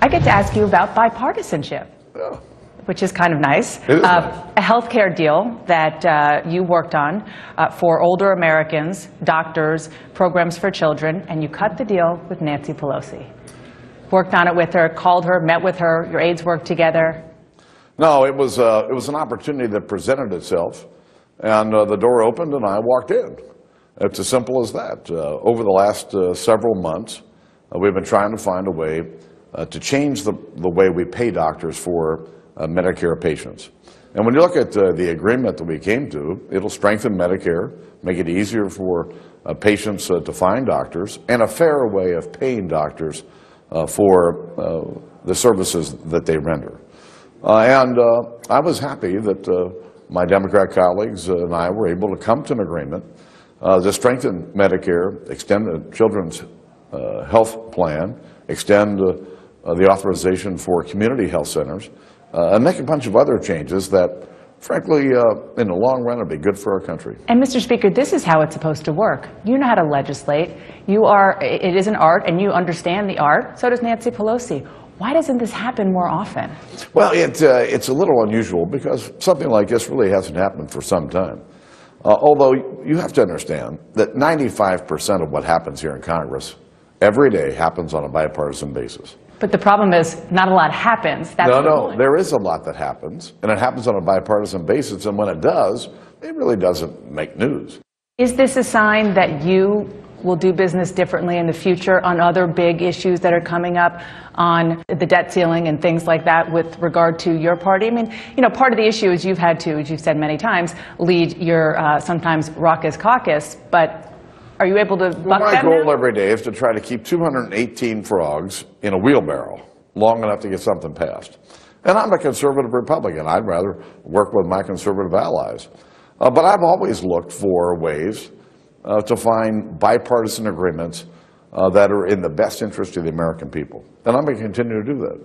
I get to ask you about bipartisanship, Yeah. which is kind of nice. It is nice. A health care deal that you worked on for older Americans, doctors, programs for children, and you cut the deal with Nancy Pelosi. Worked on it with her, called her, met with her, your aides worked together. No, it was an opportunity that presented itself, and the door opened and I walked in. It's as simple as that. Over the last several months, we've been trying to find a way to change the way we pay doctors for Medicare patients. And when you look at the agreement that we came to, it'll strengthen Medicare, make it easier for patients to find doctors, and a fair way of paying doctors for the services that they render. And I was happy that my Democrat colleagues and I were able to come to an agreement to strengthen Medicare, extend the children's health plan, extend the authorization for community health centers, and make a bunch of other changes that, frankly, in the long run, would be good for our country. And Mr. Speaker, this is how it's supposed to work. You know how to legislate. It is an art, and you understand the art. So does Nancy Pelosi. Why doesn't this happen more often? Well, it's a little unusual because something like this really hasn't happened for some time. Although you have to understand that 95% of what happens here in Congress every day happens on a bipartisan basis. But the problem is not a lot happens. That's the No, point. there is a lot that happens, and it happens on a bipartisan basis, and when it does, it really doesn't make news. Is this a sign that you will do business differently in the future on other big issues that are coming up on the debt ceiling and things like that with regard to your party? I mean, you know, part of the issue is you've had to, as you've said many times, lead your sometimes raucous caucus, but are you able to buck My that goal now? every day is to try to keep 218 frogs in a wheelbarrow long enough to get something passed. And I'm a conservative Republican. I'd rather work with my conservative allies. But I've always looked for ways to find bipartisan agreements that are in the best interest of the American people. And I'm going to continue to do that.